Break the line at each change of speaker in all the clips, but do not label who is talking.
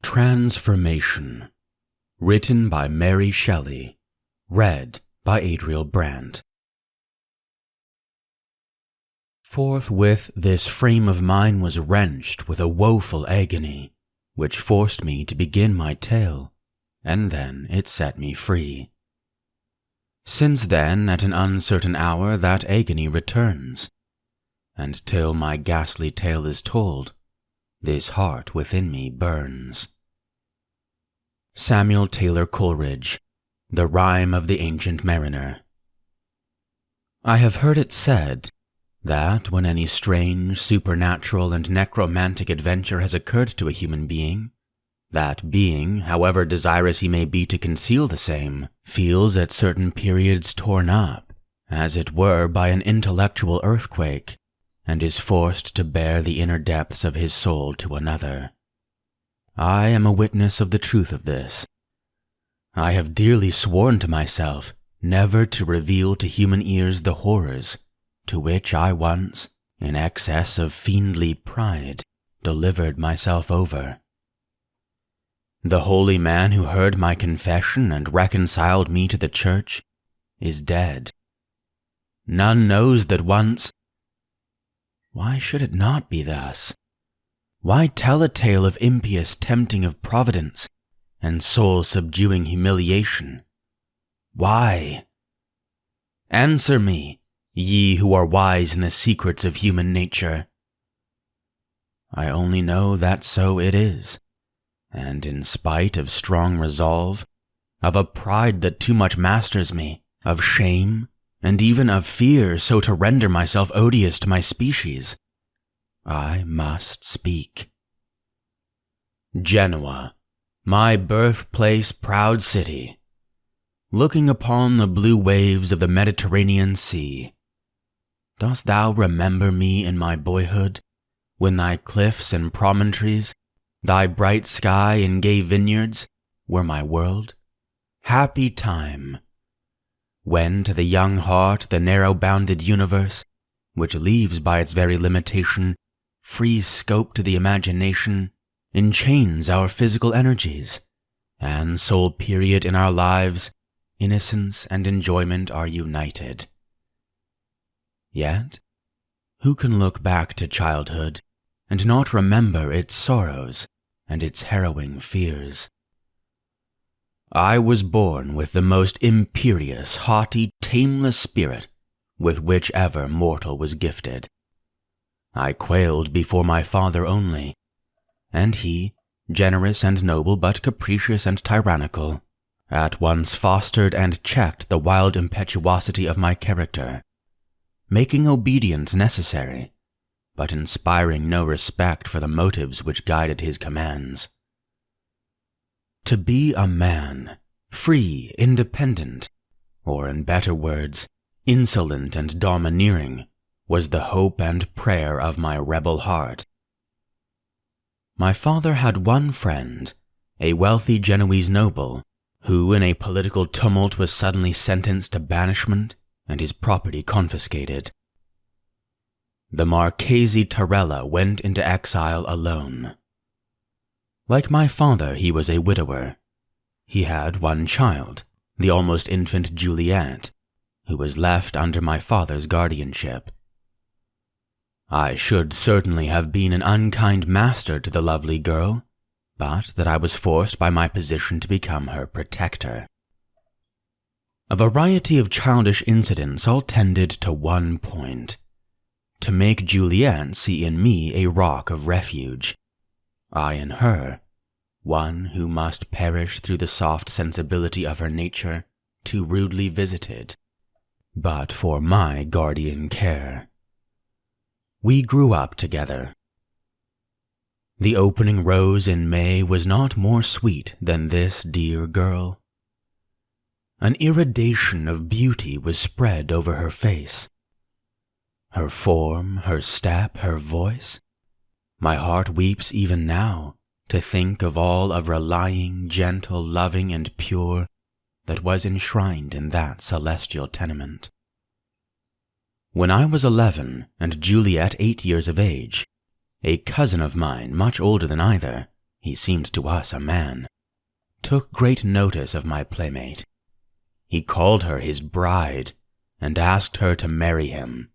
Transformation. Written by Mary Shelley. Read by Adriel Brandt. Forthwith this frame of mine was wrenched with a woeful agony, which forced me to begin my tale, and then it set me free. Since then, at an uncertain hour, that agony returns, and till my ghastly tale is told, this heart within me burns. Samuel Taylor Coleridge, The Rime of the Ancient Mariner. I have heard it said that when any strange, supernatural, and necromantic adventure has occurred to a human being, that being, however desirous he may be to conceal the same, feels at certain periods torn up, as it were by an intellectual earthquake, and is forced to bare the inner depths of his soul to another. I am a witness of the truth of this. I have dearly sworn to myself never to reveal to human ears the horrors to which I once, in excess of fiendly pride, delivered myself over. The holy man who heard my confession and reconciled me to the church is dead. None knows that once— Why should it not be thus? Why tell a tale of impious tempting of providence and soul-subduing humiliation? Why? Answer me, ye who are wise in the secrets of human nature. I only know that so it is, and in spite of strong resolve, of a pride that too much masters me, of shame, and even of fear so to render myself odious to my species, I must speak. Genoa, my birthplace, proud city, looking upon the blue waves of the Mediterranean Sea, dost thou remember me in my boyhood, when thy cliffs and promontories, thy bright sky and gay vineyards, were my world? Happy time, when to the young heart the narrow-bounded universe, which leaves by its very limitation free scope to the imagination, enchains our physical energies, and sole period in our lives, innocence and enjoyment are united. Yet, who can look back to childhood and not remember its sorrows and its harrowing fears? I was born with the most imperious, haughty, tameless spirit with which ever mortal was gifted. I quailed before my father only, and he, generous and noble but capricious and tyrannical, at once fostered and checked the wild impetuosity of my character, making obedience necessary, but inspiring no respect for the motives which guided his commands. To be a man, free, independent, or in better words, insolent and domineering, was the hope and prayer of my rebel heart. My father had one friend, a wealthy Genoese noble, who in a political tumult was suddenly sentenced to banishment and his property confiscated. The Marchese Torella went into exile alone. Like my father, he was a widower. He had one child, the almost infant Juliet, who was left under my father's guardianship. I should certainly have been an unkind master to the lovely girl, but that I was forced by my position to become her protector. A variety of childish incidents all tended to one point: to make Juliet see in me a rock of refuge, I in her, one who must perish through the soft sensibility of her nature, too rudely visited, but for my guardian care. We grew up together. The opening rose in May was not more sweet than this dear girl. An iridation of beauty was spread over her face. Her form, her step, her voice. My heart weeps even now to think of all of relying, gentle, loving, and pure that was enshrined in that celestial tenement. When I was 11 and Juliet 8 years of age, a cousin of mine, much older than either, he seemed to us a man, took great notice of my playmate. He called her his bride and asked her to marry him.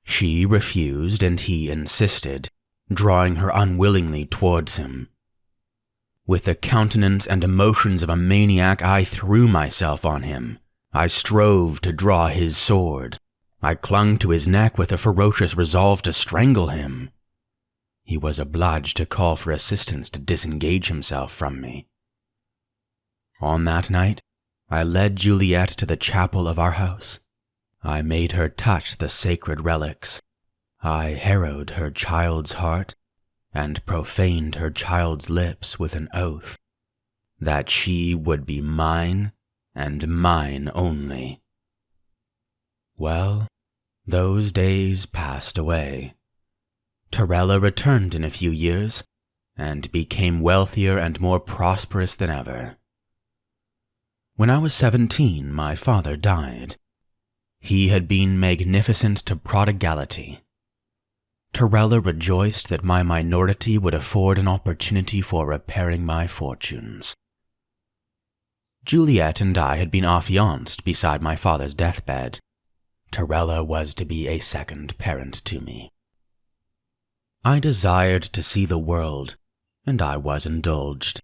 She refused and he insisted, drawing her unwillingly towards him. With the countenance and emotions of a maniac, I threw myself on him. I strove to draw his sword. I clung to his neck with a ferocious resolve to strangle him. He was obliged to call for assistance to disengage himself from me. On that night, I led Juliet to the chapel of our house. I made her touch the sacred relics. I harrowed her child's heart and profaned her child's lips with an oath that she would be mine and mine only. Well, those days passed away. Torella returned in a few years and became wealthier and more prosperous than ever. When I was 17, my father died. He had been magnificent to prodigality. Torella rejoiced that my minority would afford an opportunity for repairing my fortunes. Juliet and I had been affianced beside my father's deathbed. Torella was to be a second parent to me. I desired to see the world, and I was indulged.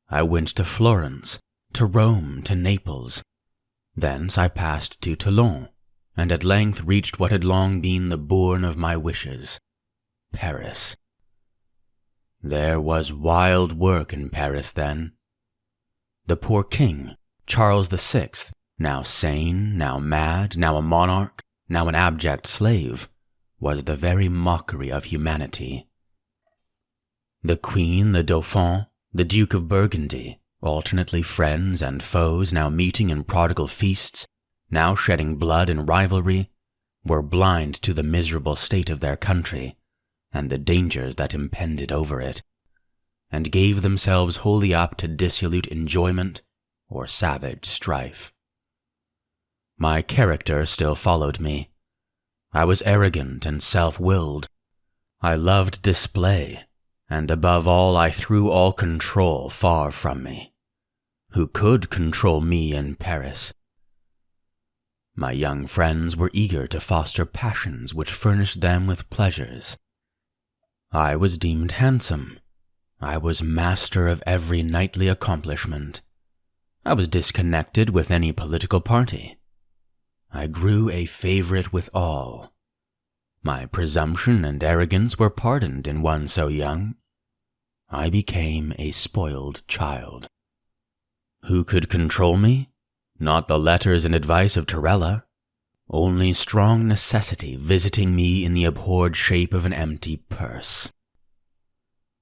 I went to Florence, to Rome, to Naples. Thence I passed to Toulon, and at length reached what had long been the bourne of my wishes, Paris. There was wild work in Paris then. The poor king, Charles VI, now sane, now mad, now a monarch, now an abject slave, was the very mockery of humanity. The queen, the dauphin, the Duke of Burgundy, alternately friends and foes, now meeting in prodigal feasts, now shedding blood in rivalry, were blind to the miserable state of their country and the dangers that impended over it, and gave themselves wholly up to dissolute enjoyment or savage strife. My character still followed me. I was arrogant and self-willed. I loved display, and above all I threw all control far from me. Who could control me in Paris? My young friends were eager to foster passions which furnished them with pleasures. I was deemed handsome. I was master of every knightly accomplishment. I was disconnected with any political party. I grew a favorite with all. My presumption and arrogance were pardoned in one so young. I became a spoiled child. Who could control me? Not the letters and advice of Torella. Only strong necessity visiting me in the abhorred shape of an empty purse.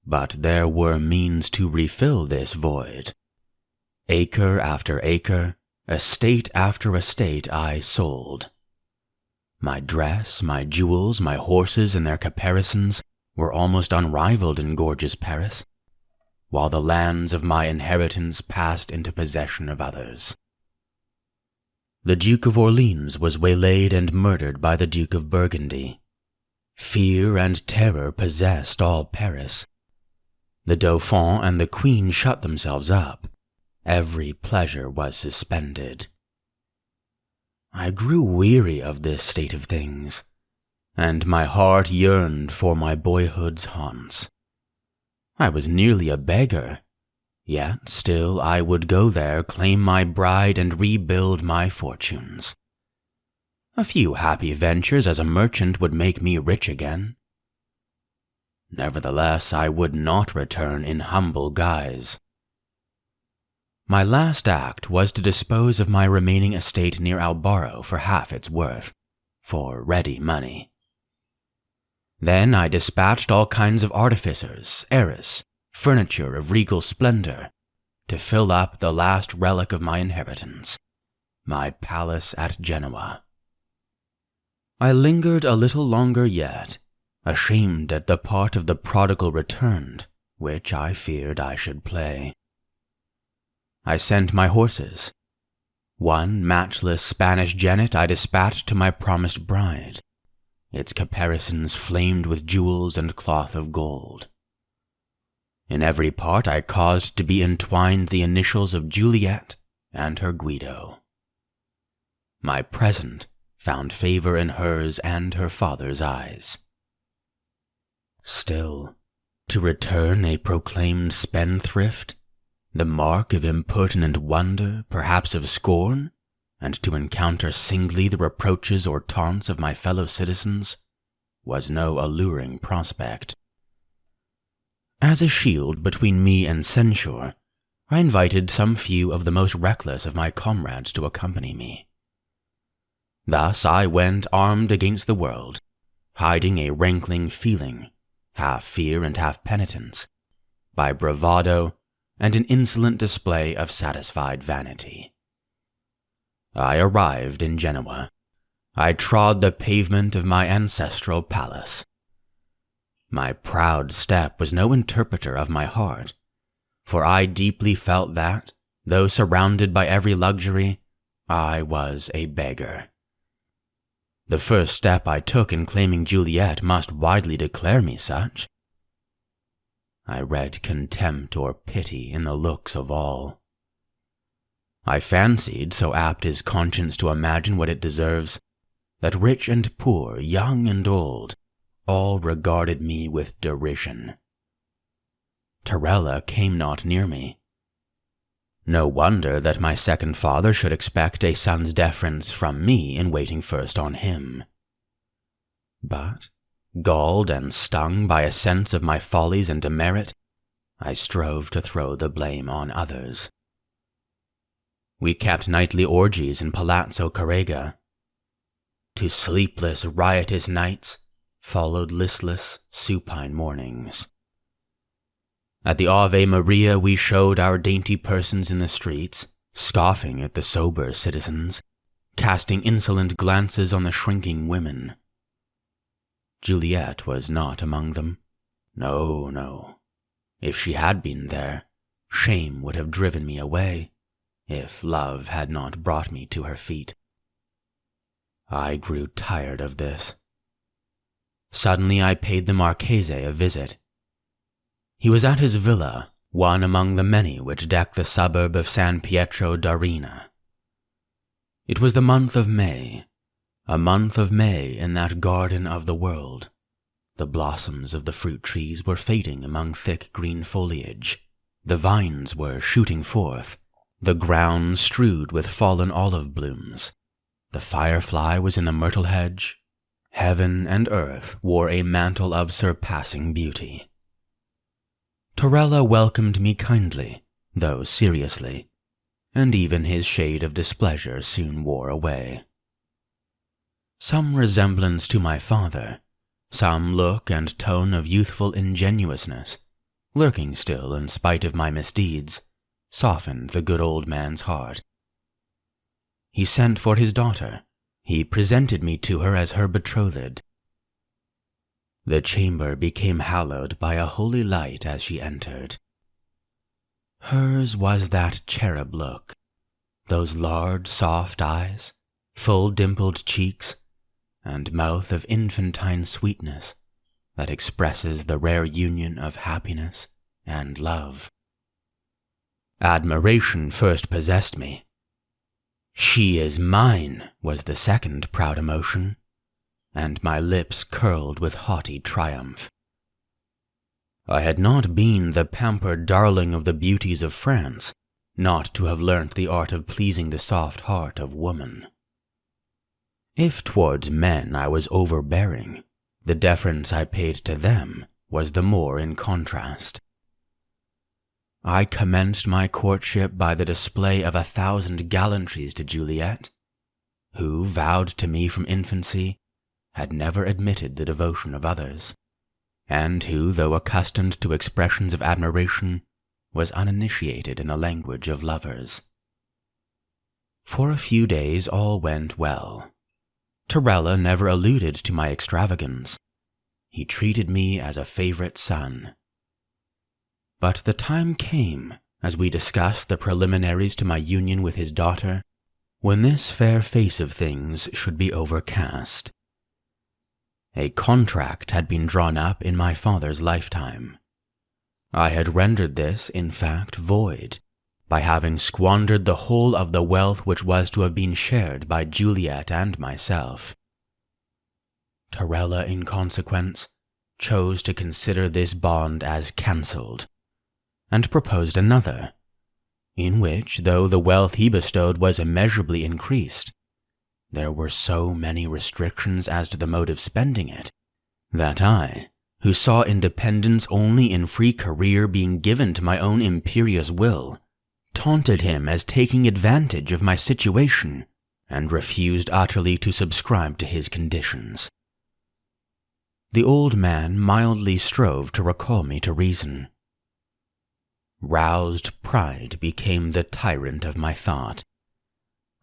But there were means to refill this void. Acre after acre, estate after estate I sold. My dress, my jewels, my horses and their caparisons were almost unrivaled in gorgeous Paris, while the lands of my inheritance passed into possession of others. The Duke of Orleans was waylaid and murdered by the Duke of Burgundy. Fear and terror possessed all Paris. The Dauphin and the Queen shut themselves up. Every pleasure was suspended. I grew weary of this state of things, and my heart yearned for my boyhood's haunts. I was nearly a beggar, yet still I would go there, claim my bride, and rebuild my fortunes. A few happy ventures as a merchant would make me rich again. Nevertheless, I would not return in humble guise. My last act was to dispose of my remaining estate near Albaro for half its worth, for ready money. Then I dispatched all kinds of artificers, arras, furniture of regal splendor, to fill up the last relic of my inheritance, my palace at Genoa. I lingered a little longer yet, ashamed at the part of the prodigal returned, which I feared I should play. I sent my horses. One matchless Spanish jennet I dispatched to my promised bride. Its caparisons flamed with jewels and cloth of gold. In every part I caused to be entwined the initials of Juliet and her Guido. My present found favor in hers and her father's eyes. Still, to return a proclaimed spendthrift, the mark of impertinent wonder, perhaps of scorn, and to encounter singly the reproaches or taunts of my fellow citizens, was no alluring prospect. As a shield between me and censure, I invited some few of the most reckless of my comrades to accompany me. Thus I went armed against the world, hiding a rankling feeling, half fear and half penitence, by bravado and an insolent display of satisfied vanity. I arrived in Genoa. I trod the pavement of my ancestral palace. My proud step was no interpreter of my heart, for I deeply felt that, though surrounded by every luxury, I was a beggar. The first step I took in claiming Juliet must widely declare me such. I read contempt or pity in the looks of all. I fancied, so apt is conscience to imagine what it deserves, that rich and poor, young and old, all regarded me with derision. Torella came not near me. No wonder that my second father should expect a son's deference from me in waiting first on him. But, galled and stung by a sense of my follies and demerit, I strove to throw the blame on others. We kept nightly orgies in Palazzo Carrega. To sleepless, riotous nights followed listless, supine mornings. At the Ave Maria we showed our dainty persons in the streets, scoffing at the sober citizens, casting insolent glances on the shrinking women. Juliet was not among them. No, no. If she had been there, shame would have driven me away, if love had not brought me to her feet. I grew tired of this. Suddenly I paid the Marchese a visit. He was at his villa, one among the many which deck the suburb of San Pietro d'Arena. It was the month of May, a month of May in that garden of the world. The blossoms of the fruit trees were fading among thick green foliage. The vines were shooting forth, the ground strewed with fallen olive blooms. The firefly was in the myrtle hedge. Heaven and earth wore a mantle of surpassing beauty. Torella welcomed me kindly, though seriously, and even his shade of displeasure soon wore away. Some resemblance to my father, some look and tone of youthful ingenuousness, lurking still in spite of my misdeeds, softened the good old man's heart. He sent for his daughter. He presented me to her as her betrothed. The chamber became hallowed by a holy light as she entered. Hers was that cherub look, those large, soft eyes, full dimpled cheeks, and mouth of infantine sweetness that expresses the rare union of happiness and love. Admiration first possessed me. "She is mine," was the second proud emotion, and my lips curled with haughty triumph. I had not been the pampered darling of the beauties of France, not to have learnt the art of pleasing the soft heart of woman. If towards men I was overbearing, the deference I paid to them was the more in contrast. I commenced my courtship by the display of 1,000 gallantries to Juliet, who, vowed to me from infancy, had never admitted the devotion of others, and who, though accustomed to expressions of admiration, was uninitiated in the language of lovers. For a few days all went well. Torella never alluded to my extravagance. He treated me as a favorite son. But the time came, as we discussed the preliminaries to my union with his daughter, when this fair face of things should be overcast. A contract had been drawn up in my father's lifetime. I had rendered this, in fact, void, by having squandered the whole of the wealth which was to have been shared by Juliet and myself. Torella, in consequence, chose to consider this bond as cancelled, and proposed another, in which, though the wealth he bestowed was immeasurably increased, there were so many restrictions as to the mode of spending it, that I, who saw independence only in free career being given to my own imperious will, taunted him as taking advantage of my situation, and refused utterly to subscribe to his conditions. The old man mildly strove to recall me to reason. Roused pride became the tyrant of my thought.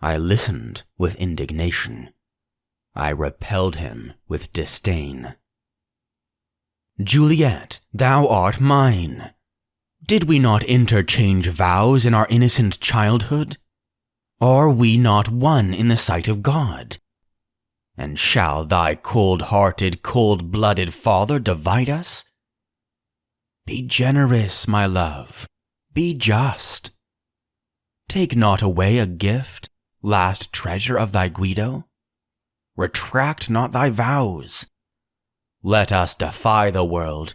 I listened with indignation. I repelled him with disdain. "Juliet, thou art mine. Did we not interchange vows in our innocent childhood? Are we not one in the sight of God? And shall thy cold-hearted, cold-blooded father divide us? Be generous, my love. Be just. Take not away a gift, last treasure of thy Guido. Retract not thy vows. Let us defy the world,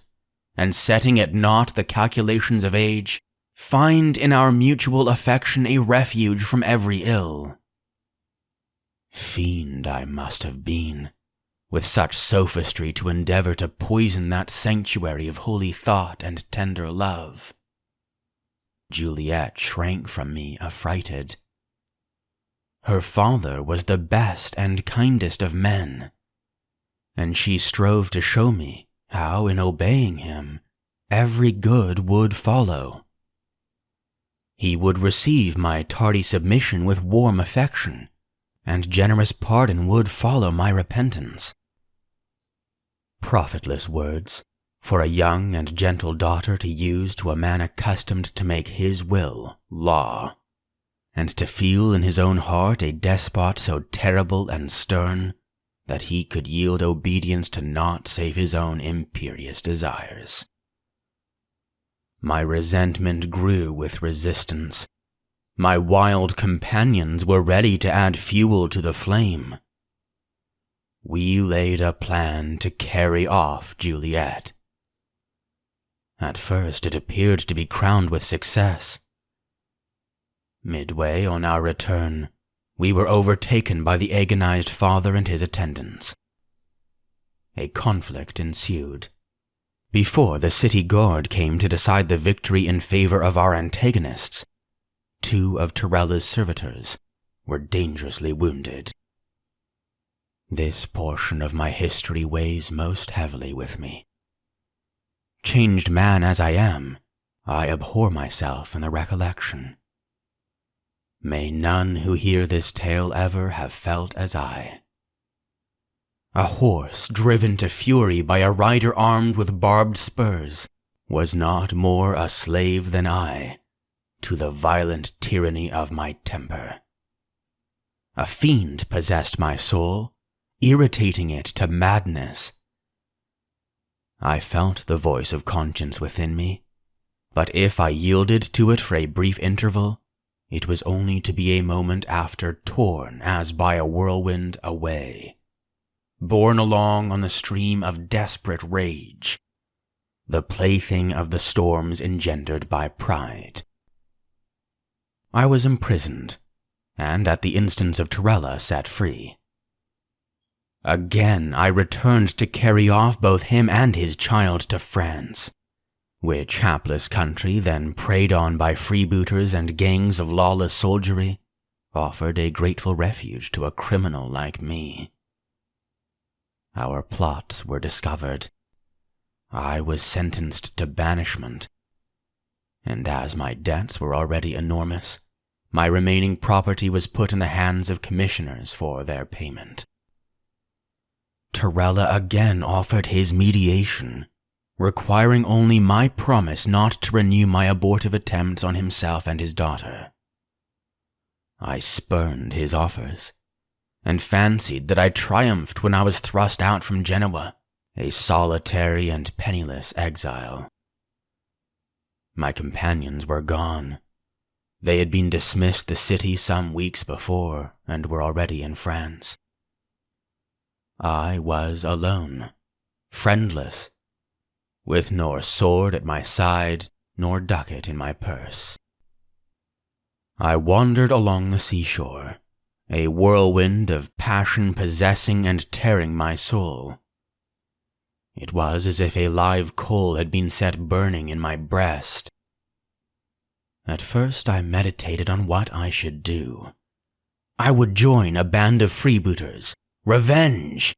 and setting at naught the calculations of age, find in our mutual affection a refuge from every ill." Fiend I must have been, with such sophistry to endeavor to poison that sanctuary of holy thought and tender love. Juliet shrank from me affrighted. Her father was the best and kindest of men, and she strove to show me how, in obeying him, every good would follow. He would receive my tardy submission with warm affection, and generous pardon would follow my repentance. Profitless words for a young and gentle daughter to use to a man accustomed to make his will law, and to feel in his own heart a despot so terrible and stern that he could yield obedience to naught save his own imperious desires. My resentment grew with resistance. My wild companions were ready to add fuel to the flame. We laid a plan to carry off Juliet. At first it appeared to be crowned with success. Midway on our return, we were overtaken by the agonized father and his attendants. A conflict ensued. Before the city guard came to decide the victory in favor of our antagonists, 2 of Torella's servitors were dangerously wounded. This portion of my history weighs most heavily with me. Changed man as I am, I abhor myself in the recollection. May none who hear this tale ever have felt as I. A horse driven to fury by a rider armed with barbed spurs was not more a slave than I to the violent tyranny of my temper. A fiend possessed my soul, irritating it to madness. I felt the voice of conscience within me, but if I yielded to it for a brief interval, it was only to be a moment after torn as by a whirlwind away, borne along on the stream of desperate rage, the plaything of the storms engendered by pride. I was imprisoned, and at the instance of Torella set free. Again I returned to carry off both him and his child to France, which hapless country, then preyed on by freebooters and gangs of lawless soldiery, offered a grateful refuge to a criminal like me. Our plots were discovered. I was sentenced to banishment, and as my debts were already enormous, my remaining property was put in the hands of commissioners for their payment. Torella again offered his mediation, requiring only my promise not to renew my abortive attempts on himself and his daughter. I spurned his offers, and fancied that I triumphed when I was thrust out from Genoa, a solitary and penniless exile. My companions were gone. They had been dismissed the city some weeks before and were already in France. I was alone, friendless, with nor sword at my side nor ducat in my purse. I wandered along the seashore, a whirlwind of passion possessing and tearing my soul. It was as if a live coal had been set burning in my breast. At first I meditated on what I should do. I would join a band of freebooters. Revenge!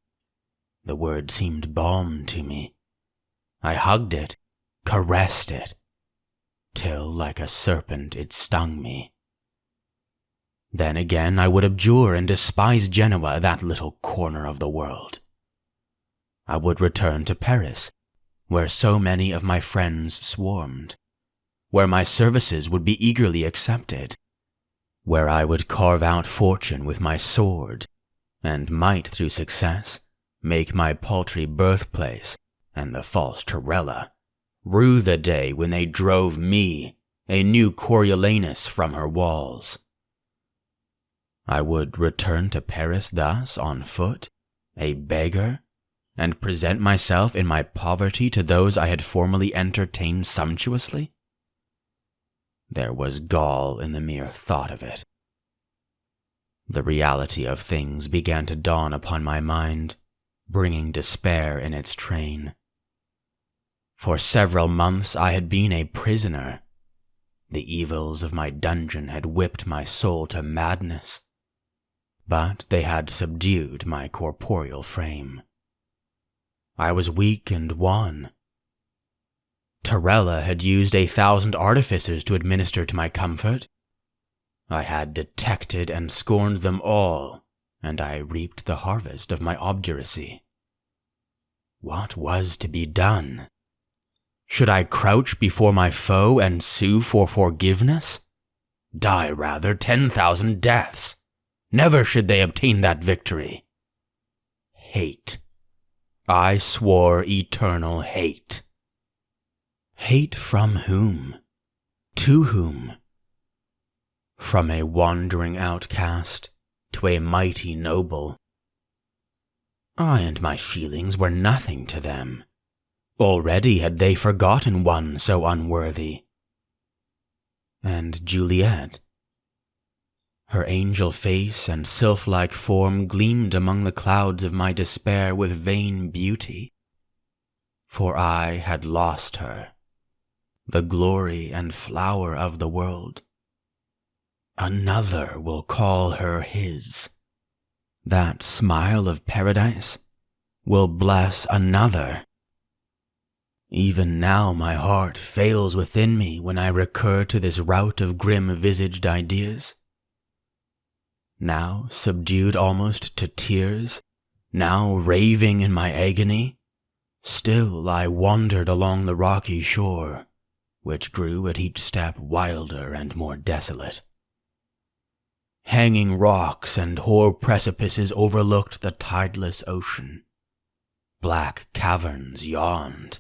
The word seemed balm to me. I hugged it, caressed it, till like a serpent it stung me. Then again I would abjure and despise Genoa, that little corner of the world. I would return to Paris, where so many of my friends swarmed, where my services would be eagerly accepted, where I would carve out fortune with my sword, and might, through success, make my paltry birthplace and the false Torella rue the day when they drove me, a new Coriolanus, from her walls. I would return to Paris thus on foot, a beggar, and present myself in my poverty to those I had formerly entertained sumptuously? There was gall in the mere thought of it. The reality of things began to dawn upon my mind, bringing despair in its train. For several months I had been a prisoner. The evils of my dungeon had whipped my soul to madness, but they had subdued my corporeal frame. I was weak and wan. Torella had used 1,000 artificers to administer to my comfort. I had detected and scorned them all, and I reaped the harvest of my obduracy. What was to be done? Should I crouch before my foe and sue for forgiveness? Die rather 10,000 deaths. Never should they obtain that victory. Hate. I swore eternal hate. Hate from whom? To whom? From a wandering outcast to a mighty noble. I and my feelings were nothing to them. Already had they forgotten one so unworthy. And Juliet? Her angel face and sylph-like form gleamed among the clouds of my despair with vain beauty. For I had lost her, the glory and flower of the world. Another will call her his. That smile of paradise will bless another. Even now my heart fails within me when I recur to this rout of grim-visaged ideas. Now subdued almost to tears, now raving in my agony, still I wandered along the rocky shore, which grew at each step wilder and more desolate. Hanging rocks and hoar precipices overlooked the tideless ocean. Black caverns yawned,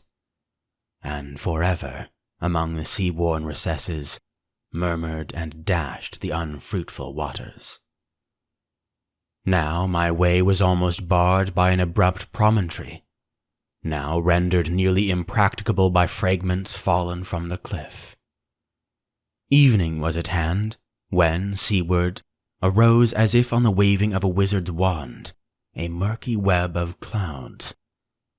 and forever, among the sea-worn recesses, murmured and dashed the unfruitful waters. Now my way was almost barred by an abrupt promontory, now rendered nearly impracticable by fragments fallen from the cliff. Evening was at hand, when, seaward, arose as if on the waving of a wizard's wand, a murky web of clouds,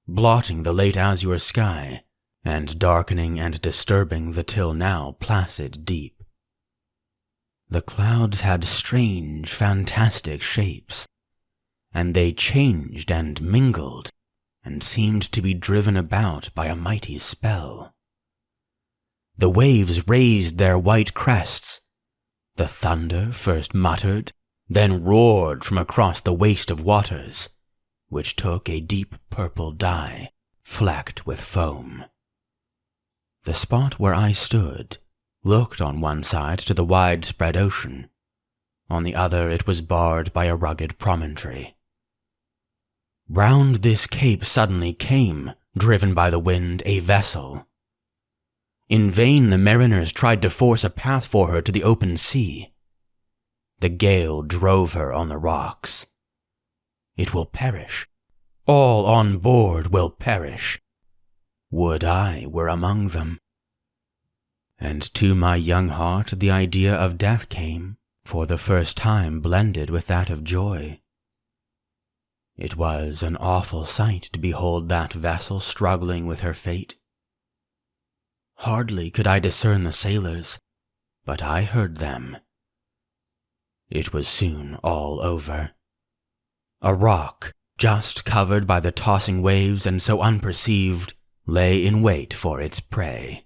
blotting the late azure sky, and darkening and disturbing the till now placid deep. The clouds had strange, fantastic shapes, and they changed and mingled, and seemed to be driven about by a mighty spell. The waves raised their white crests. The thunder first muttered, then roared from across the waste of waters, which took a deep purple dye, flecked with foam. The spot where I stood looked on one side to the widespread ocean. On the other it was barred by a rugged promontory. Round this cape suddenly came, driven by the wind, a vessel. In vain the mariners tried to force a path for her to the open sea. The gale drove her on the rocks. It will perish. All on board will perish. Would I were among them. And to my young heart the idea of death came, for the first time blended with that of joy. It was an awful sight to behold that vessel struggling with her fate. Hardly could I discern the sailors, but I heard them. It was soon all over. A rock, just covered by the tossing waves and so unperceived, lay in wait for its prey.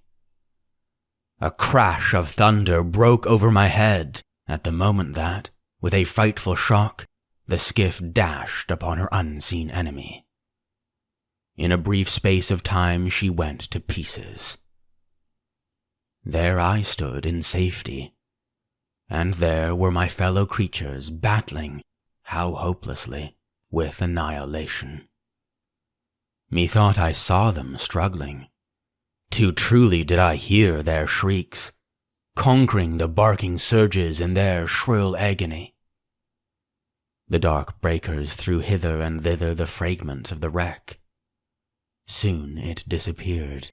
A crash of thunder broke over my head at the moment that, with a frightful shock, the skiff dashed upon her unseen enemy. In a brief space of time she went to pieces. There I stood in safety, and there were my fellow creatures battling, how hopelessly, with annihilation. Methought I saw them struggling. Too truly did I hear their shrieks, conquering the barking surges in their shrill agony. The dark breakers threw hither and thither the fragments of the wreck. Soon it disappeared.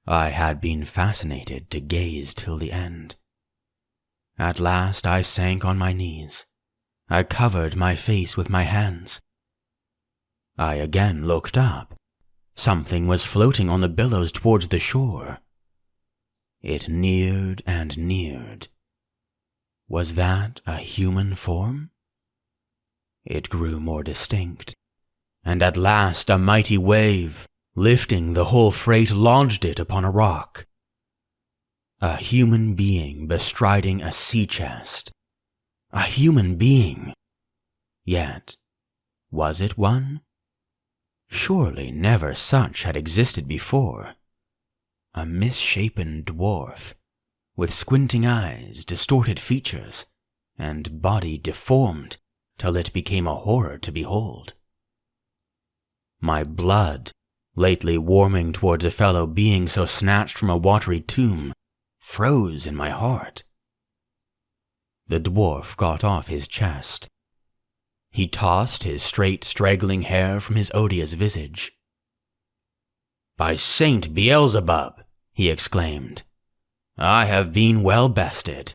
I had been fascinated to gaze till the end. At last I sank on my knees. I covered my face with my hands. I again looked up. Something was floating on the billows towards the shore. It neared and neared. Was that a human form? It grew more distinct, and at last a mighty wave, lifting the whole freight, lodged it upon a rock. A human being bestriding a sea chest. A human being. Yet, was it one? Surely never such had existed before. A misshapen dwarf, with squinting eyes, distorted features, and body deformed till it became a horror to behold. My blood, lately warming towards a fellow being so snatched from a watery tomb, froze in my heart. The dwarf got off his chest. He tossed his straight, straggling hair from his odious visage. "By Saint Beelzebub," he exclaimed, "I have been well bested."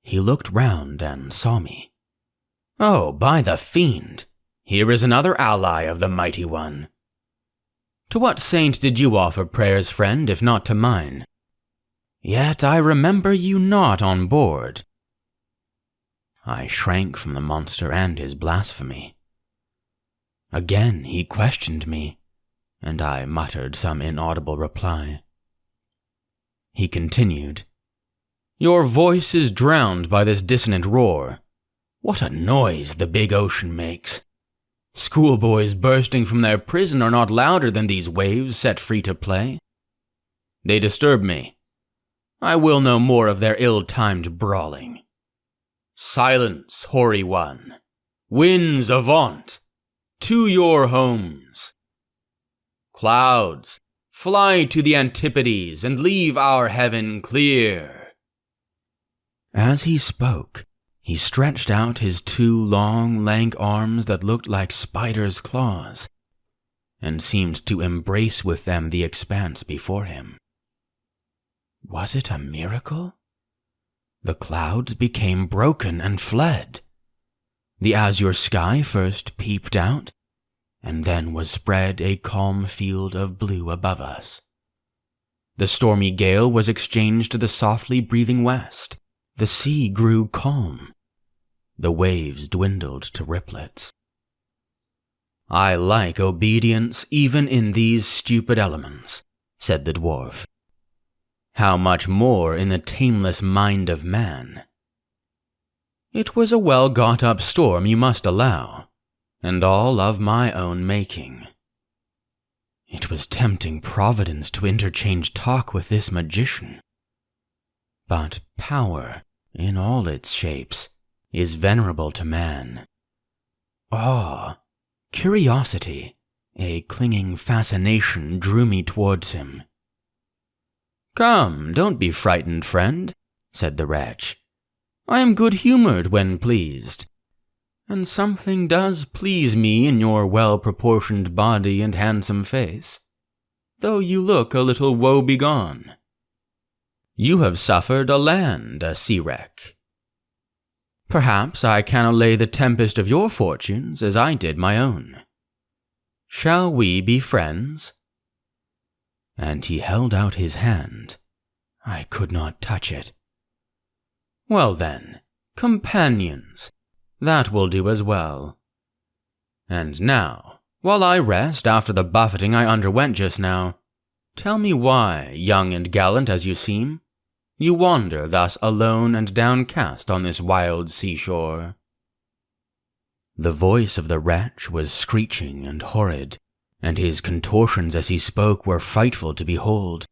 He looked round and saw me. "Oh, by the fiend! Here is another ally of the Mighty One. To what saint did you offer prayers, friend, if not to mine? Yet I remember you not on board." I shrank from the monster and his blasphemy. Again he questioned me, and I muttered some inaudible reply. He continued, "Your voice is drowned by this dissonant roar. What a noise the big ocean makes! Schoolboys bursting from their prison are not louder than these waves set free to play. They disturb me. I will no more of their ill-timed brawling. Silence, hoary one! Winds avaunt! To your homes! Clouds, fly to the antipodes and leave our heaven clear!" As he spoke, he stretched out his two long, lank arms that looked like spiders' claws, and seemed to embrace with them the expanse before him. Was it a miracle? The clouds became broken and fled. The azure sky first peeped out, and then was spread a calm field of blue above us. The stormy gale was exchanged to the softly breathing west. The sea grew calm. The waves dwindled to riplets. "I like obedience even in these stupid elements," said the dwarf. "How much more in the tameless mind of man?" It was a well-got-up storm, you must allow, and all of my own making. It was tempting Providence to interchange talk with this magician. But power, in all its shapes, is venerable to man. Awe, curiosity, a clinging fascination drew me towards him. "Come, don't be frightened, friend," said the wretch. "I am good-humored when pleased, and something does please me in your well-proportioned body and handsome face, though you look a little woe-begone. You have suffered a sea wreck. Perhaps I can allay the tempest of your fortunes as I did my own. Shall we be friends?" And he held out his hand. I could not touch it. "Well then, companions, that will do as well. And now, while I rest after the buffeting I underwent just now, tell me why, young and gallant as you seem, you wander thus alone and downcast on this wild seashore." The voice of the wretch was screeching and horrid, and his contortions as he spoke were frightful to behold.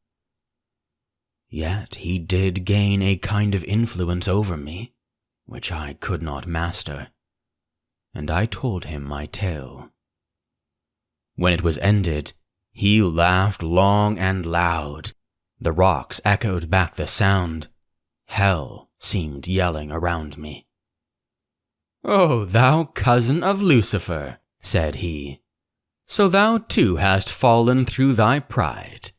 Yet he did gain a kind of influence over me, which I could not master, and I told him my tale. When it was ended, he laughed long and loud. The rocks echoed back the sound. Hell seemed yelling around me. "Oh, thou cousin of Lucifer," said he, "so thou too hast fallen through thy pride,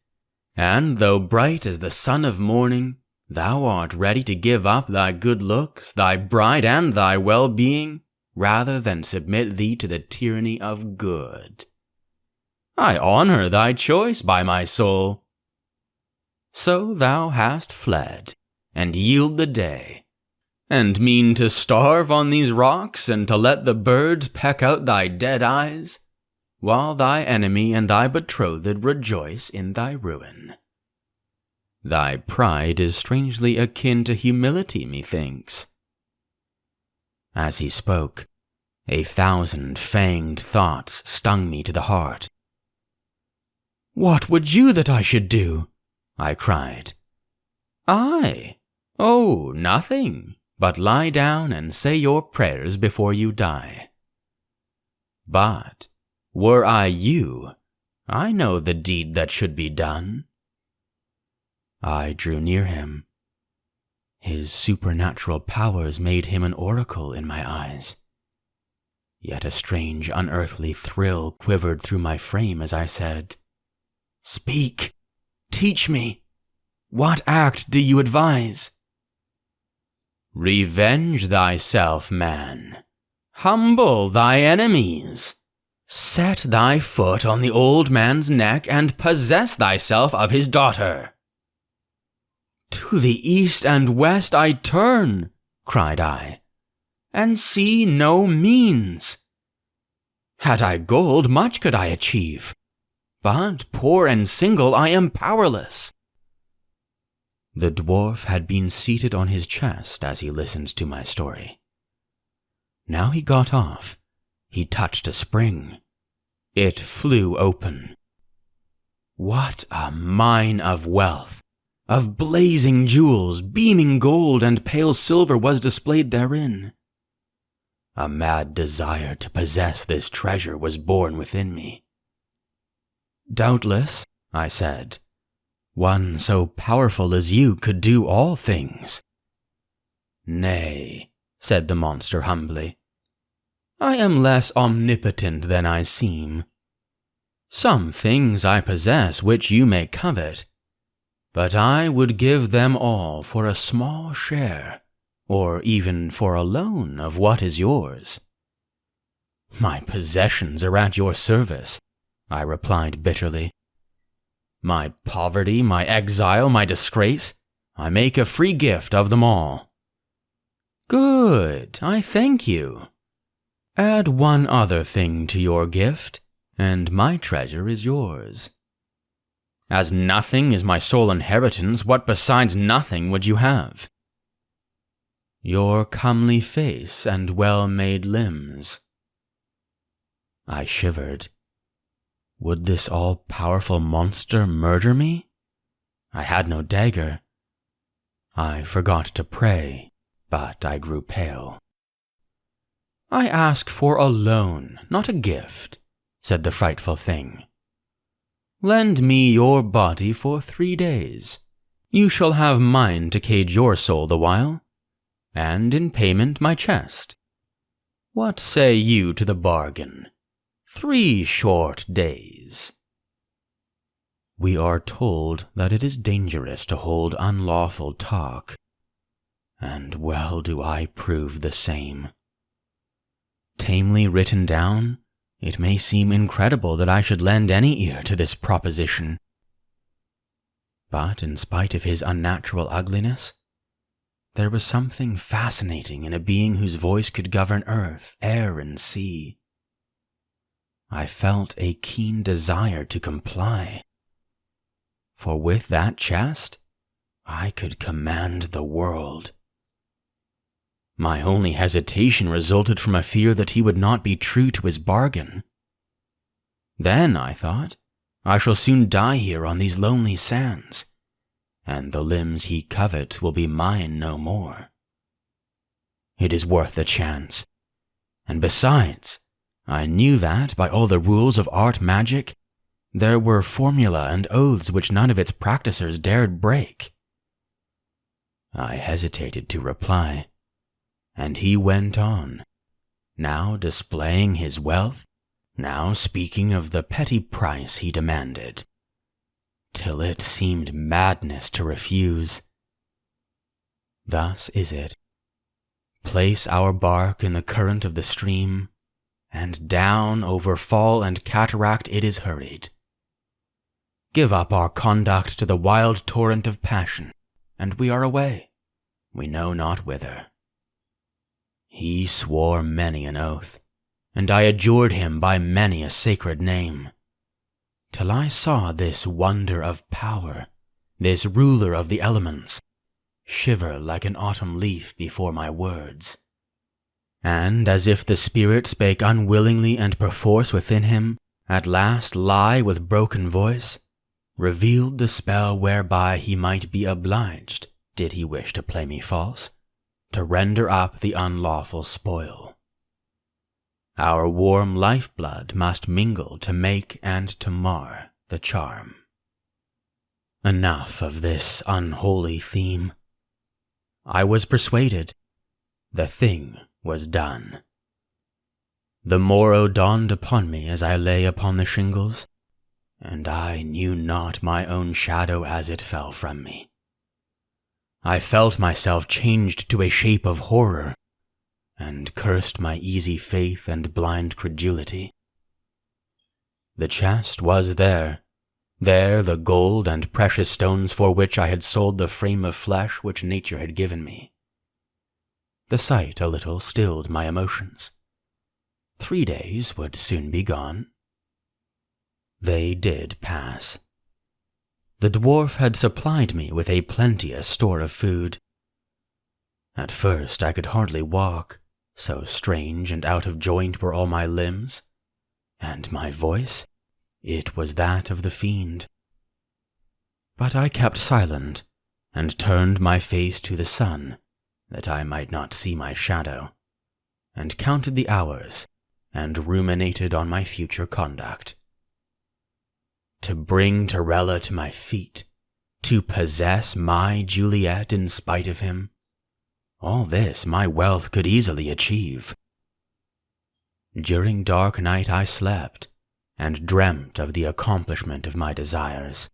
and though bright as the sun of morning, thou art ready to give up thy good looks, thy bride, and thy well-being, rather than submit thee to the tyranny of good. I honor thy choice, by my soul. So thou hast fled, and yield the day, and mean to starve on these rocks, and to let the birds peck out thy dead eyes, while thy enemy and thy betrothed rejoice in thy ruin. Thy pride is strangely akin to humility, methinks." As he spoke, 1,000 fanged thoughts stung me to the heart. "What would you that I should do?" I cried. "I? Oh, nothing, but lie down and say your prayers before you die. But, were I you, I know the deed that should be done." I drew near him. His supernatural powers made him an oracle in my eyes. Yet a strange, unearthly thrill quivered through my frame as I said, "Speak! Teach me! What act do you advise?" "Revenge thyself, man. Humble thy enemies. Set thy foot on the old man's neck and possess thyself of his daughter." "To the east and west I turn," cried I, "and see no means. Had I gold, much could I achieve, but poor and single I am powerless." The dwarf had been seated on his chest as he listened to my story. Now he got off. He touched a spring. It flew open. What a mine of wealth, of blazing jewels, beaming gold, and pale silver was displayed therein. A mad desire to possess this treasure was born within me. "Doubtless," I said, "one so powerful as you could do all things." "Nay," said the monster humbly, "I am less omnipotent than I seem. Some things I possess which you may covet, but I would give them all for a small share, or even for a loan of what is yours." "My possessions are at your service," I replied bitterly. "My poverty, my exile, my disgrace, I make a free gift of them all." "Good, I thank you. Add one other thing to your gift, and my treasure is yours." "As nothing is my sole inheritance, what besides nothing would you have?" "Your comely face and well-made limbs." I shivered. Would this all-powerful monster murder me? I had no dagger. I forgot to pray, but I grew pale. "I ask for a loan, not a gift," said the frightful thing. "Lend me your body for 3 days, You shall have mine to cage your soul the while, and in payment my chest. What say you to the bargain? 3 short days. We are told that it is dangerous to hold unlawful talk, and well do I prove the same. Tamely written down, it may seem incredible that I should lend any ear to this proposition. But in spite of his unnatural ugliness, there was something fascinating in a being whose voice could govern earth, air, and sea. I felt a keen desire to comply, for with that chest, I could command the world. My only hesitation resulted from a fear that he would not be true to his bargain. Then, I thought, I shall soon die here on these lonely sands, and the limbs he covets will be mine no more. It is worth the chance, and besides, I knew that, by all the rules of art magic, there were formula and oaths which none of its practicers dared break. I hesitated to reply, and he went on, now displaying his wealth, now speaking of the petty price he demanded, till it seemed madness to refuse. Thus is it. Place our bark in the current of the stream, and down over fall and cataract it is hurried. Give up our conduct to the wild torrent of passion, and we are away, we know not whither. He swore many an oath, and I adjured him by many a sacred name, till I saw this wonder of power, this ruler of the elements, shiver like an autumn leaf before my words. And as if the spirit spake unwillingly and perforce within him, at last lie with broken voice, revealed the spell whereby he might be obliged, did he wish to play me false, to render up the unlawful spoil. Our warm lifeblood must mingle to make and to mar the charm. Enough of this unholy theme. I was persuaded. The thing was done. The morrow dawned upon me as I lay upon the shingles, and I knew not my own shadow as it fell from me. I felt myself changed to a shape of horror, and cursed my easy faith and blind credulity. The chest was there the gold and precious stones for which I had sold the frame of flesh which nature had given me. The sight a little stilled my emotions. 3 days would soon be gone. They did pass. The dwarf had supplied me with a plenteous store of food. At first I could hardly walk, so strange and out of joint were all my limbs, and my voice, it was that of the fiend. But I kept silent, and turned my face to the sun, that I might not see my shadow, and counted the hours, and ruminated on my future conduct. To bring Torella to my feet, to possess my Juliet in spite of him, all this my wealth could easily achieve. During dark night I slept, and dreamt of the accomplishment of my desires.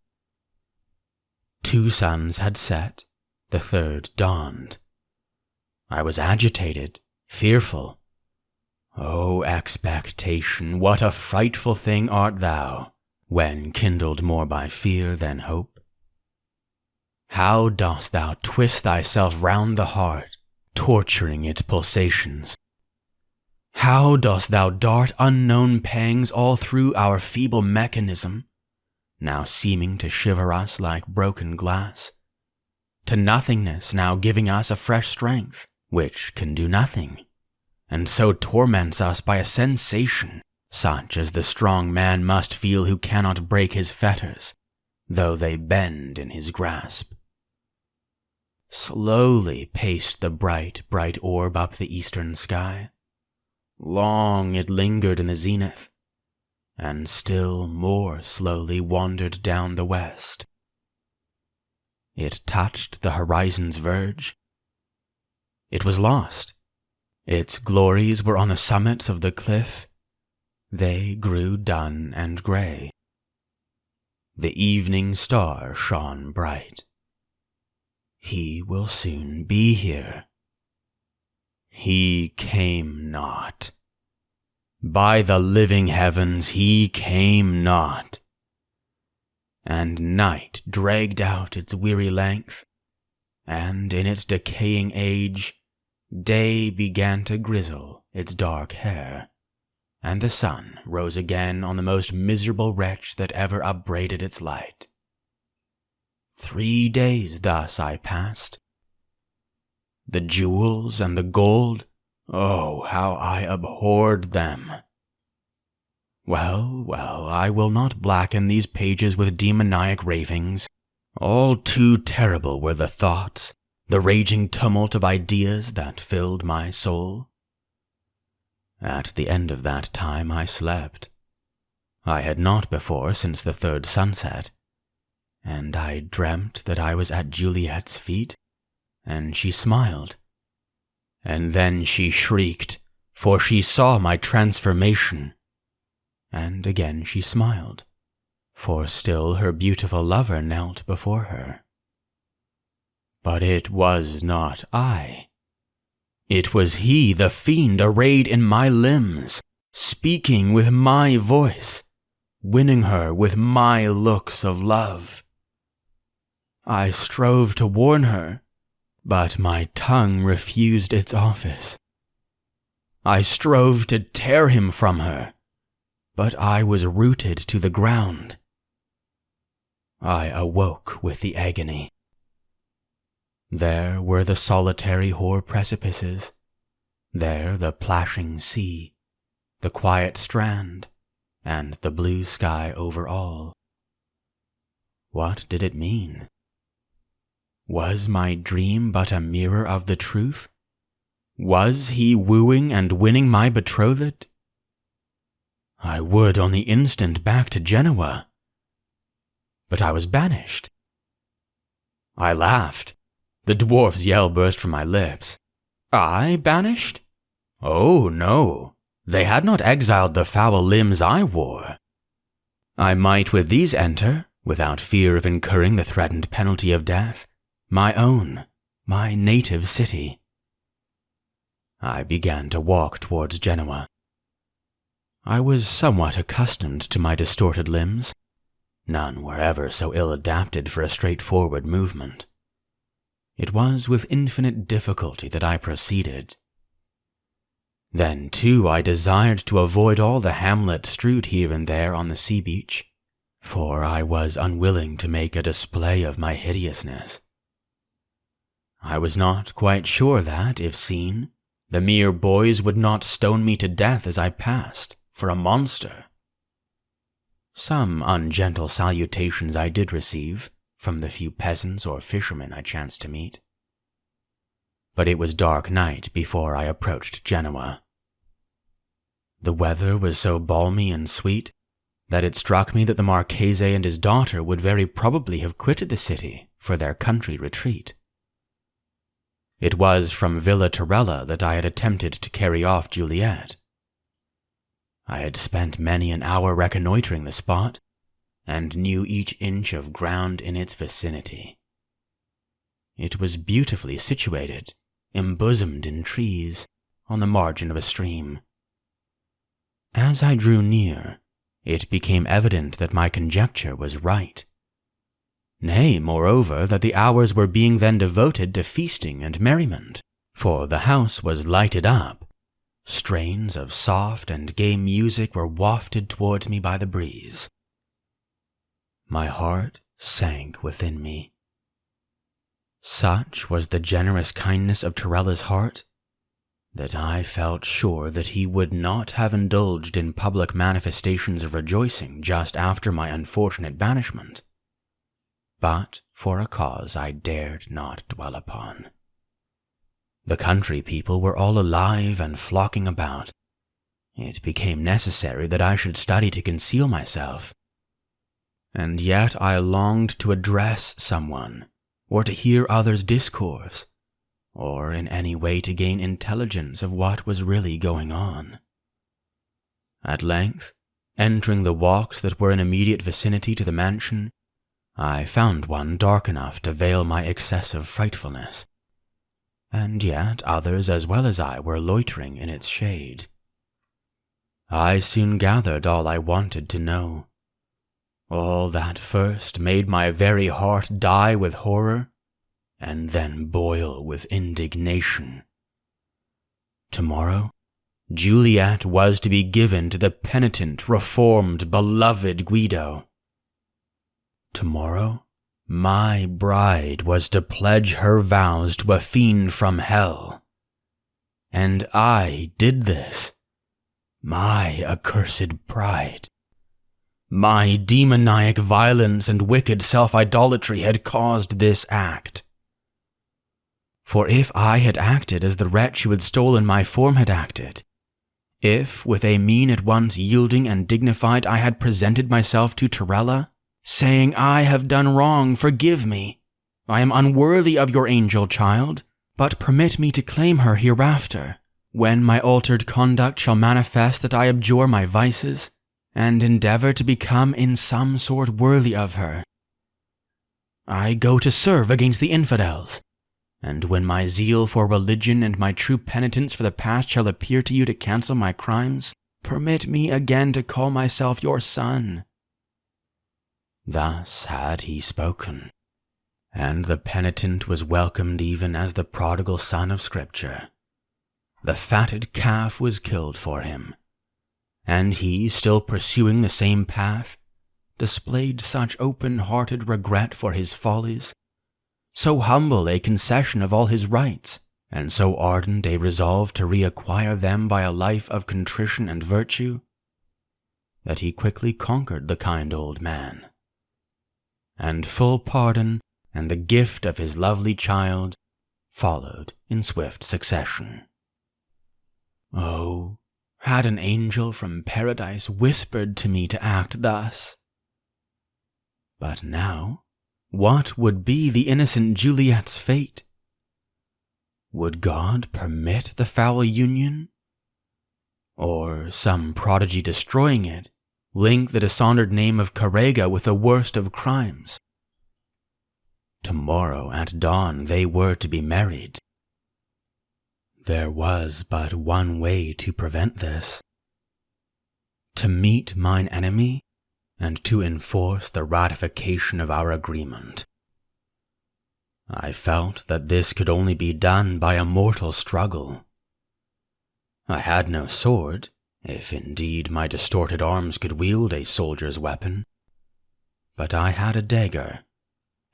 2 suns had set, the 3rd dawned. I was agitated, fearful. O expectation, what a frightful thing art thou, when kindled more by fear than hope. How dost thou twist thyself round the heart, torturing its pulsations? How dost thou dart unknown pangs all through our feeble mechanism, now seeming to shiver us like broken glass, to nothingness now giving us a fresh strength, which can do nothing, and so torments us by a sensation such as the strong man must feel who cannot break his fetters, though they bend in his grasp. Slowly paced the bright, bright orb up the eastern sky. Long it lingered in the zenith, and still more slowly wandered down the west. it touched the horizon's verge. It was lost. Its glories were on the summits of the cliff. They grew dun and grey. The evening star shone bright. He will soon be here. He came not. By the living heavens, he came not. And night dragged out its weary length, and in its decaying age, day began to grizzle its dark hair, and the sun rose again on the most miserable wretch that ever upbraided its light. 3 days thus I passed. The jewels and the gold, oh, how I abhorred them! Well, I will not blacken these pages with demoniac ravings. All too terrible were the thoughts, the raging tumult of ideas that filled my soul. At the end of that time I slept. I had not before since the third sunset, and I dreamt that I was at Juliet's feet, and she smiled. And then she shrieked, for she saw my transformation. And again she smiled, for still her beautiful lover knelt before her. But it was not I. It was he, the fiend, arrayed in my limbs, speaking with my voice, winning her with my looks of love. I strove to warn her, but my tongue refused its office. I strove to tear him from her, but I was rooted to the ground. I awoke with the agony. There were the solitary hoar precipices, there the plashing sea, the quiet strand, and the blue sky over all. What did it mean? Was my dream but a mirror of the truth? Was he wooing and winning my betrothed? I would on the instant back to Genoa, but I was banished. I laughed. The dwarf's yell burst from my lips. I banished? Oh, no. They had not exiled the foul limbs I wore. I might with these enter, without fear of incurring the threatened penalty of death, my own, my native city. I began to walk towards Genoa. I was somewhat accustomed to my distorted limbs. None were ever so ill adapted for a straightforward movement. It was with infinite difficulty that I proceeded. Then, too, I desired to avoid all the hamlets strewed here and there on the sea beach, for I was unwilling to make a display of my hideousness. I was not quite sure that, if seen, the mere boys would not stone me to death as I passed, for a monster. Some ungentle salutations I did receive from the few peasants or fishermen I chanced to meet. But it was dark night before I approached Genoa. The weather was so balmy and sweet that it struck me that the Marchese and his daughter would very probably have quitted the city for their country retreat. It was from Villa Torella that I had attempted to carry off Juliet. I had spent many an hour reconnoitering the spot, and knew each inch of ground in its vicinity. It was beautifully situated, embosomed in trees, on the margin of a stream. As I drew near, it became evident that my conjecture was right. Nay, moreover, that the hours were being then devoted to feasting and merriment, for the house was lighted up. Strains of soft and gay music were wafted towards me by the breeze. My heart sank within me. Such was the generous kindness of Torella's heart, that I felt sure that he would not have indulged in public manifestations of rejoicing just after my unfortunate banishment, but for a cause I dared not dwell upon. The country people were all alive and flocking about. It became necessary that I should study to conceal myself. And yet I longed to address someone, or to hear others discourse, or in any way to gain intelligence of what was really going on. At length, entering the walks that were in immediate vicinity to the mansion, I found one dark enough to veil my excessive frightfulness, and yet others as well as I were loitering in its shade. I soon gathered all I wanted to know, all that first made my very heart die with horror, and then boil with indignation. Tomorrow, Juliet was to be given to the penitent, reformed, beloved Guido. Tomorrow, my bride was to pledge her vows to a fiend from hell. And I did this. My accursed pride. My demoniac violence and wicked self-idolatry had caused this act. For if I had acted as the wretch who had stolen my form had acted, if, with a mien at once yielding and dignified, I had presented myself to Torella, saying, "I have done wrong, forgive me. I am unworthy of your angel child, but permit me to claim her hereafter, when my altered conduct shall manifest that I abjure my vices, and endeavor to become in some sort worthy of her. I go to serve against the infidels, and when my zeal for religion and my true penitence for the past shall appear to you to cancel my crimes, permit me again to call myself your son." Thus had he spoken, and the penitent was welcomed even as the prodigal son of Scripture. The fatted calf was killed for him, and he, still pursuing the same path, displayed such open-hearted regret for his follies, so humble a concession of all his rights, and so ardent a resolve to reacquire them by a life of contrition and virtue, that he quickly conquered the kind old man, and full pardon and the gift of his lovely child followed in swift succession. Oh, had an angel from paradise whispered to me to act thus! But now, what would be the innocent Juliet's fate? Would God permit the foul union? Or, some prodigy destroying it, link the dishonored name of Carrega with the worst of crimes? Tomorrow at dawn they were to be married. There was but one way to prevent this: to meet mine enemy and to enforce the ratification of our agreement. I felt that this could only be done by a mortal struggle. I had no sword, if indeed my distorted arms could wield a soldier's weapon, but I had a dagger,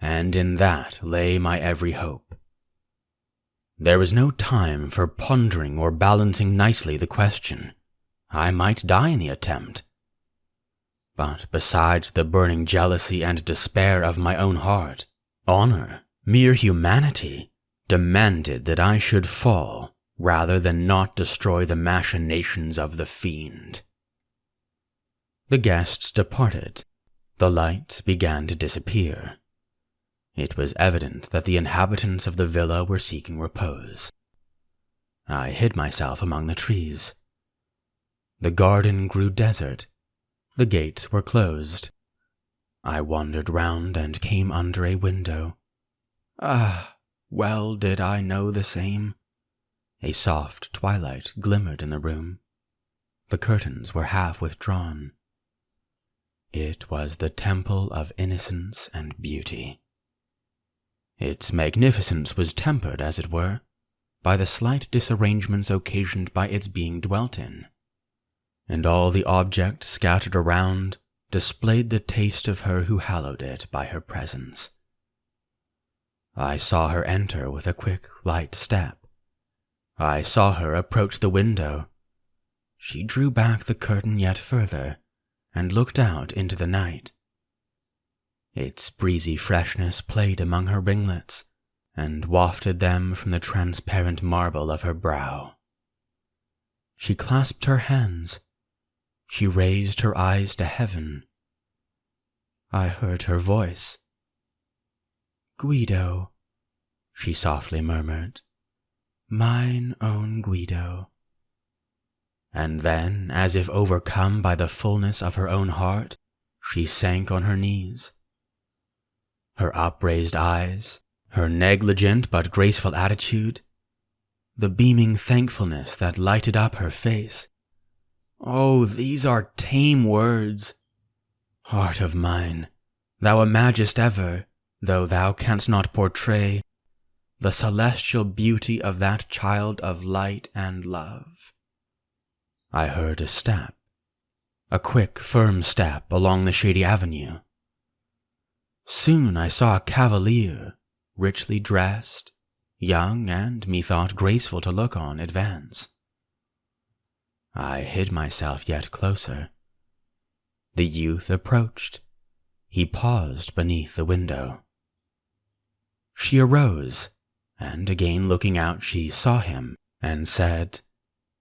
and in that lay my every hope. There was no time for pondering or balancing nicely the question. I might die in the attempt. But besides the burning jealousy and despair of my own heart, honor, mere humanity, demanded that I should fall rather than not destroy the machinations of the fiend. The guests departed. The lights began to disappear. It was evident that the inhabitants of the villa were seeking repose. I hid myself among the trees. The garden grew desert. The gates were closed. I wandered round and came under a window. Ah, well did I know the same. A soft twilight glimmered in the room. The curtains were half withdrawn. It was the temple of innocence and beauty. Its magnificence was tempered, as it were, by the slight disarrangements occasioned by its being dwelt in, and all the objects scattered around displayed the taste of her who hallowed it by her presence. I saw her enter with a quick, light step. I saw her approach the window. She drew back the curtain yet further, and looked out into the night. Its breezy freshness played among her ringlets, and wafted them from the transparent marble of her brow. She clasped her hands. She raised her eyes to heaven. I heard her voice. Guido, she softly murmured. Mine own Guido. And then, as if overcome by the fullness of her own heart, she sank on her knees. Her upraised eyes, her negligent but graceful attitude, the beaming thankfulness that lighted up her face. Oh, these are tame words. Heart of mine, thou imaginest ever, though thou canst not portray, the celestial beauty of that child of light and love. I heard a step, a quick, firm step along the shady avenue. Soon I saw a cavalier, richly dressed, young and, methought, graceful to look on, advance. I hid myself yet closer. The youth approached. He paused beneath the window. She arose, and again looking out she saw him, and said,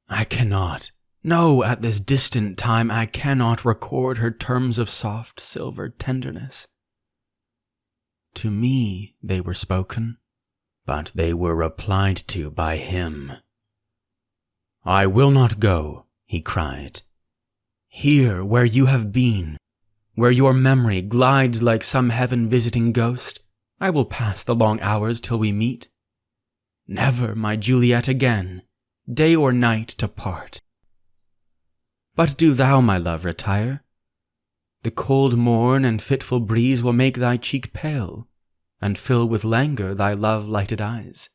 I cannot, no, at this distant time I cannot record her terms of soft silver tenderness. To me they were spoken, but they were replied to by him. I will not go, he cried. Here, where you have been, where your memory glides like some heaven-visiting ghost, I will pass the long hours till we meet. Never, my Juliet, again, day or night, to part. But do thou, my love, retire. The cold morn and fitful breeze will make thy cheek pale, and fill with languor thy love-lighted eyes.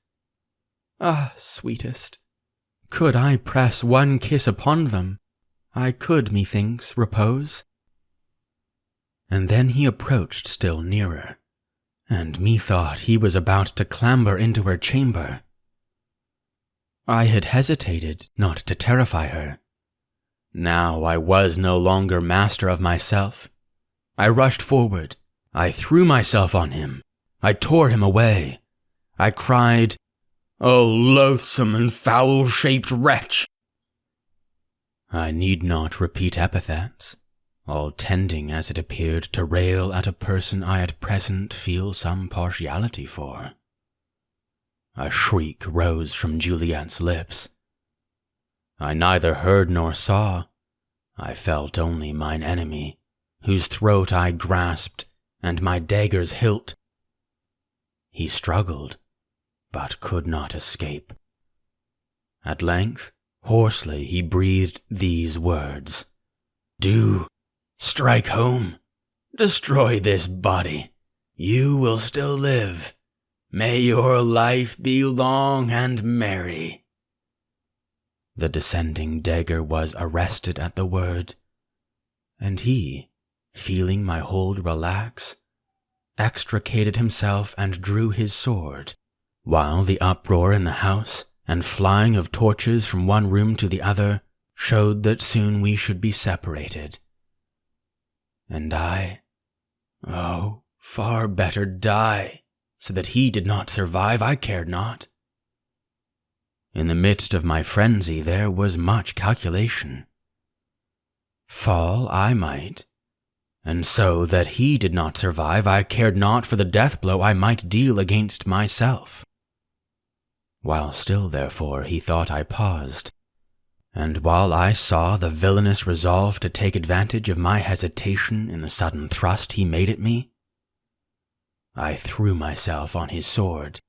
Ah, sweetest, could I press one kiss upon them, I could, methinks, repose. And then he approached still nearer, and methought he was about to clamber into her chamber. I had hesitated not to terrify her. Now I was no longer master of myself. I rushed forward. I threw myself on him. I tore him away. I cried, O loathsome and foul-shaped wretch! I need not repeat epithets, all tending as it appeared to rail at a person I at present feel some partiality for. A shriek rose from Juliet's lips. I neither heard nor saw. I felt only mine enemy, whose throat I grasped, and my dagger's hilt. He struggled, but could not escape. At length, hoarsely, he breathed these words, Do, strike home, destroy this body. You will still live. May your life be long and merry. The descending dagger was arrested at the word, and he, feeling my hold relax, extricated himself and drew his sword, while the uproar in the house and flying of torches from one room to the other showed that soon we should be separated. And I, oh, far better die, so that he did not survive, I cared not. In the midst of my frenzy there was much calculation. Fall I might, and so that he did not survive I cared not for the death blow I might deal against myself. While still, therefore, he thought I paused, and while I saw the villainous resolve to take advantage of my hesitation in the sudden thrust he made at me, I threw myself on his sword,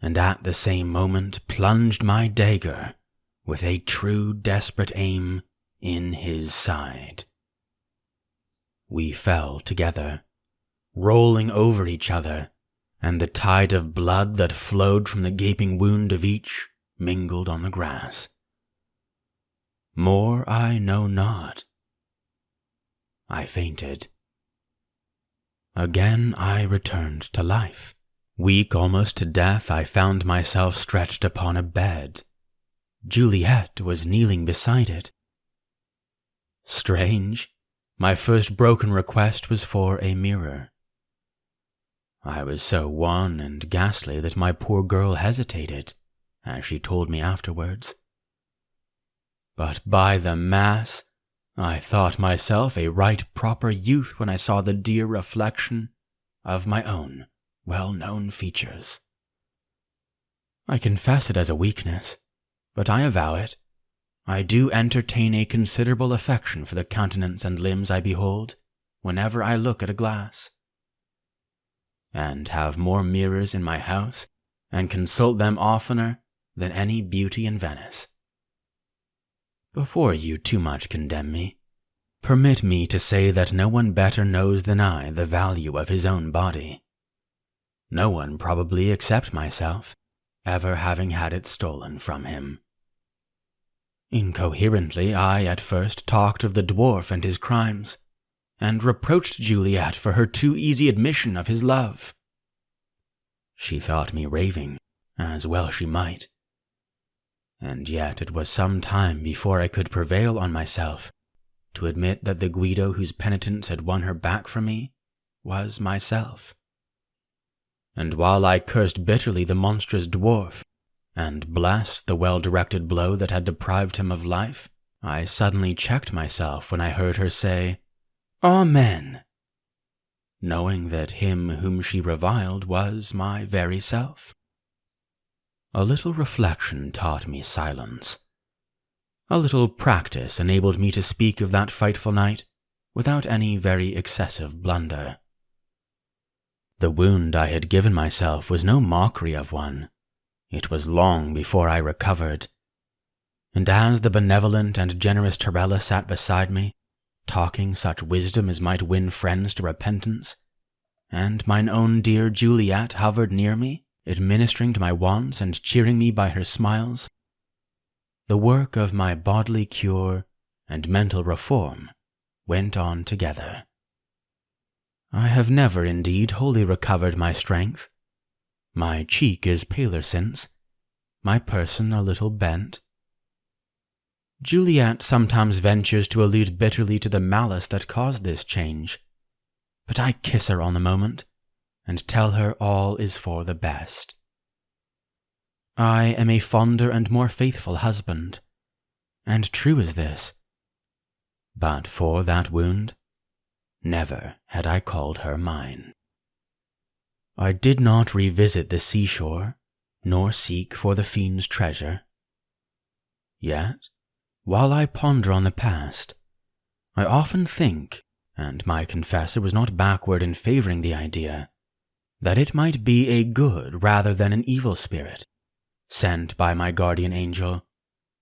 and at the same moment plunged my dagger, with a true desperate aim, in his side. We fell together, rolling over each other, and the tide of blood that flowed from the gaping wound of each mingled on the grass. More I know not. I fainted. Again I returned to life. Weak almost to death, I found myself stretched upon a bed. Juliet was kneeling beside it. Strange, my first broken request was for a mirror. I was so wan and ghastly that my poor girl hesitated, as she told me afterwards. But by the mass, I thought myself a right proper youth when I saw the dear reflection of my own well-known features. I confess it as a weakness, but I avow it. I do entertain a considerable affection for the countenance and limbs I behold whenever I look at a glass, and have more mirrors in my house and consult them oftener than any beauty in Venice. Before you too much condemn me, permit me to say that no one better knows than I the value of his own body. No one probably except myself, ever having had it stolen from him. Incoherently, I at first talked of the dwarf and his crimes, and reproached Juliet for her too easy admission of his love. She thought me raving, as well she might, and yet it was some time before I could prevail on myself to admit that the Guido whose penitence had won her back from me was myself. And while I cursed bitterly the monstrous dwarf, and blessed the well-directed blow that had deprived him of life, I suddenly checked myself when I heard her say, "Amen," knowing that him whom she reviled was my very self. A little reflection taught me silence. A little practice enabled me to speak of that frightful night without any very excessive blunder. The wound I had given myself was no mockery of one. It was long before I recovered, and as the benevolent and generous Torella sat beside me, talking such wisdom as might win friends to repentance, and mine own dear Juliet hovered near me, administering to my wants and cheering me by her smiles, the work of my bodily cure and mental reform went on together. I have never indeed wholly recovered my strength. My cheek is paler since, my person a little bent. Juliet sometimes ventures to allude bitterly to the malice that caused this change, but I kiss her on the moment, and tell her all is for the best. I am a fonder and more faithful husband, and true is this. But for that wound, never had I called her mine. I did not revisit the seashore, nor seek for the fiend's treasure. Yet, while I ponder on the past, I often think, and my confessor was not backward in favoring the idea, that it might be a good rather than an evil spirit, sent by my guardian angel,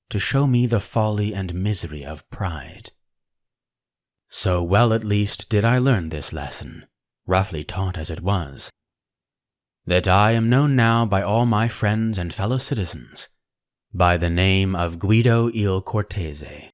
to show me the folly and misery of pride. So well at least did I learn this lesson, roughly taught as it was, that I am known now by all my friends and fellow citizens by the name of Guido il Cortese.